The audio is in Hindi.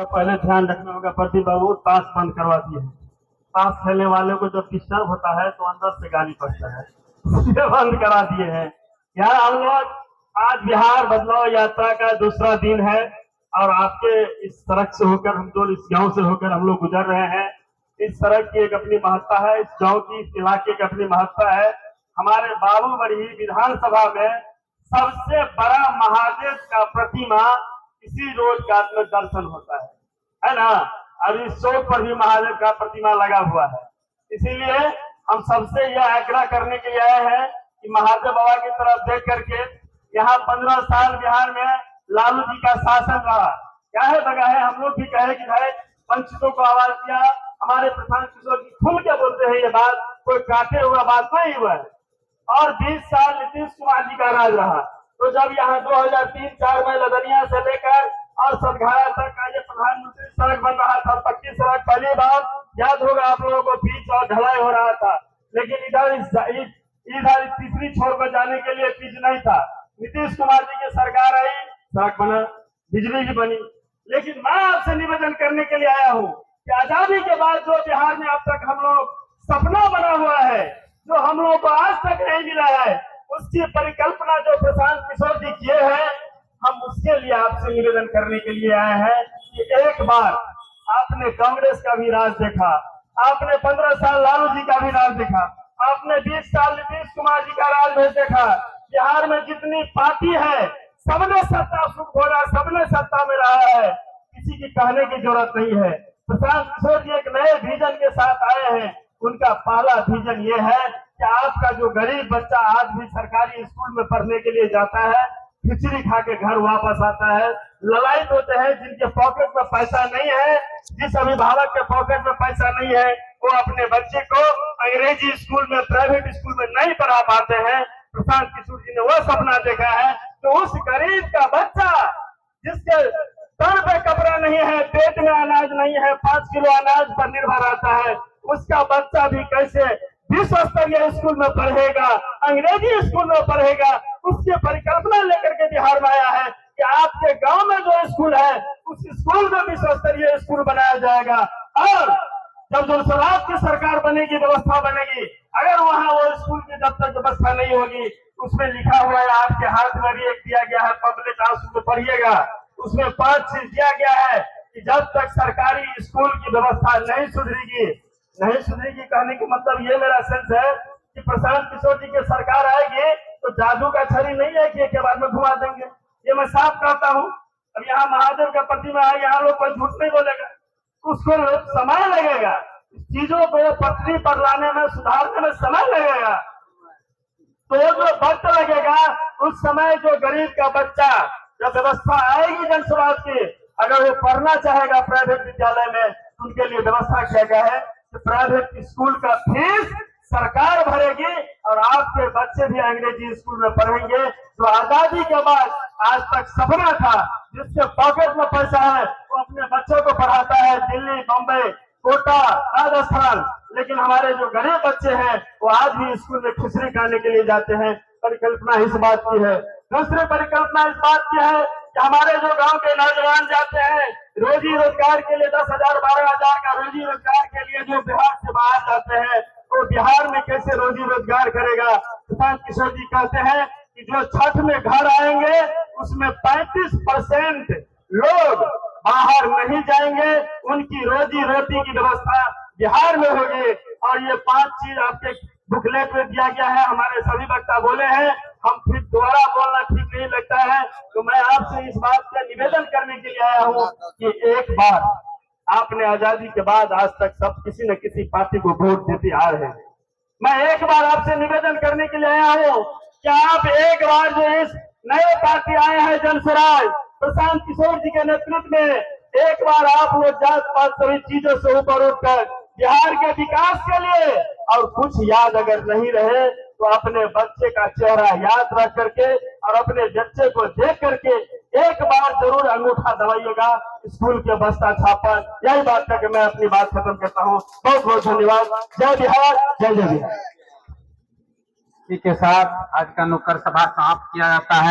पहले ध्यान रखना होगा प्रदीप बाबू, ताश बंद करवा दिए हैं। ताश खेलने वाले को जब डिस्टर्ब होता है तो अंदर से गाली पड़ता है, इसलिए बंद करा दिए हैं। यार हम लोग आज बिहार बदलाव यात्रा का दूसरा दिन है और आपके इस सड़क से होकर हम लोग, इस गांव से होकर हम लोग गुजर रहे हैं। इस सड़क की एक अपनी महत्ता है, इस गांव की, इस इलाके की अपनी महत्ता है। हमारे बाबूबड़ी विधानसभा में सबसे बड़ा महादेव का प्रतिमा इसी रोड का में दर्शन होता है ना। और इस चौक पर भी महादेव का प्रतिमा लगा हुआ है। इसीलिए हम सबसे यह आग्रह करने के लिए आए हैं कि महादेव बाबा की तरफ देख करके, यहाँ 15 साल बिहार में लालू जी का शासन रहा, क्या है बगा है। हम लोग भी कहे कि भाई वंचितों को आवाज दिया, हमारे प्रशांत किशोर जी खुल के बोलते हैं ये बात, कोई काटे हुआ बात नहीं हुआ है। और 20 साल नीतीश कुमार जी का राज रहा, तो जब यहाँ 2003-4 में लदनिया से लेकर और सदघारा तक का ये प्रधानमंत्री सड़क बन रहा था, पक्की सड़क, पहली बार याद होगा आप लोगों को, पिच और ढलाई हो रहा था। लेकिन इधर तीसरी छोर पर जाने के लिए पिच नहीं था। नीतीश कुमार जी की सरकार आई, सड़क बना, बिजली भी बनी। लेकिन मैं आपसे निवेदन करने के लिए आया हूँ कि आजादी के बाद जो बिहार में अब तक हम लोग सपना बना हुआ है, जो हम लोगों को आज तक नहीं मिला है, उसकी परिकल्पना जो प्रशांत किशोर जी किए हैं, हम उसके लिए आपसे निवेदन करने के लिए आए हैं कि एक बार आपने कांग्रेस का भी राज देखा, आपने 15 साल लालू जी का भी राज देखा, आपने 20 साल नीतीश कुमार जी का राज भी देखा। बिहार में जितनी पार्टी है सबने सत्ता सुख होना, सबने सत्ता में रहा है, किसी की कहने की जरूरत नहीं है। प्रशांत किशोर जी एक नए विजन के साथ आए हैं। उनका पहला विजन ये है कि आपका जो गरीब बच्चा आज भी सरकारी स्कूल में पढ़ने के लिए जाता है, खिचड़ी खा के घर वापस आता है, ललायत होते हैं, जिनके पॉकेट में पैसा नहीं है, जिस अभिभावक के पॉकेट में पैसा नहीं है, वो अपने बच्चे को अंग्रेजी स्कूल में, प्राइवेट स्कूल में नहीं पढ़ा पाते हैं। प्रशांत किशोर जी ने वो सपना देखा है तो उस गरीब का बच्चा जिसके सर पे कपड़ा नहीं है, पेट में अनाज नहीं है, 5 किलो अनाज पर निर्भर रहता है, उसका बच्चा भी कैसे विश्व स्तरीय स्कूल में पढ़ेगा, अंग्रेजी स्कूल में पढ़ेगा, उसकी परिकल्पना लेकर के बिहार में आया है कि आपके गांव में जो स्कूल है उस स्कूल में विश्व स्तरीय स्कूल बनाया जाएगा। और जब जनसुराज की सरकार बनेगी, व्यवस्था बनेगी, अगर वहां वो स्कूल की जब तक व्यवस्था नहीं होगी, उसमें लिखा हुआ है, आपके हाथ में भी एक दिया गया है, पब्लिक हाउस में पढ़िएगा, उसमें 5 चीज दिया गया है कि जब तक सरकारी स्कूल की व्यवस्था नहीं सुधरेगी, नहीं सुधरेगी कहने का मतलब ये मेरा सेंस है कि प्रशांत किशोर जी की सरकार आएगी तो जादू का छड़ी नहीं है कि एक बार में घुमा देंगे। ये मैं साफ कहता हूँ। अब यहाँ महादेव का प्रतिमा है, यहाँ लोग कोई झूठ नहीं बोलेगा, उसको समय लगेगा, चीजों को पटरी पर लाने में, सुधारने में समय लगेगा। तो जो वक्त लगेगा उस समय जो गरीब का बच्चा, जब व्यवस्था आएगी जनसुराज की, अगर वो पढ़ना चाहेगा प्राइवेट विद्यालय में, तो उनके लिए व्यवस्था किया गया है कि प्राइवेट स्कूल का फीस सरकार भरेगी और आपके बच्चे भी अंग्रेजी स्कूल में पढ़ेंगे। जो आजादी के बाद आज तक सपना था, जिसके पॉकेट में पैसा है वो अपने बच्चों को पढ़ाता है दिल्ली, बम्बई, कोटा, राजस्थान। लेकिन हमारे जो गरीब बच्चे हैं वो आज भी स्कूल में खिचड़ी खाने के लिए जाते हैं। परिकल्पना इस बात की है। दूसरी परिकल्पना इस बात की है कि हमारे जो गांव के नौजवान जाते हैं रोजी रोजगार के लिए, 10,000 12,000 का रोजी रोजगार के लिए जो बिहार से बाहर जाते हैं, तो बिहार में कैसे रोजी रोजगार करेगा। प्रशांत किशोर जी कहते हैं कि जो छठ में घर आएंगे उसमें 35% लोग बाहर नहीं जाएंगे, उनकी रोजी रोटी की व्यवस्था बिहार में होगी। और ये 5 चीज आपके बुकलेट में दिया गया है, हमारे सभी वक्ता बोले हैं, हम फिर दोबारा बोलना ठीक नहीं लगता है। तो मैं आपसे इस बात का निवेदन करने के लिए आया हूँ कि एक बार आपने आजादी के बाद आज तक सब किसी न किसी पार्टी को वोट देते आ रहे हैं। मैं एक बार आपसे निवेदन करने के लिए आया हूँ कि आप एक बार जो इस नए पार्टी आए हैं जनसुराज प्रशांत किशोर जी के नेतृत्व में, एक बार आप लोग जात पात सभी चीजों से ऊपर उठकर बिहार के विकास के लिए, और कुछ याद अगर नहीं रहे तो अपने बच्चे का चेहरा याद रख करके और अपने बच्चे को देख करके एक बार जरूर अंगूठा दबाइएगा स्कूल के बस्ता छापर। यही बात करके मैं अपनी बात खत्म करता हूँ। बहुत बहुत धन्यवाद। जय बिहार, जय जय बिहार। इसी के साथ आज का नुक्कड़ सभा समाप्त किया जाता है।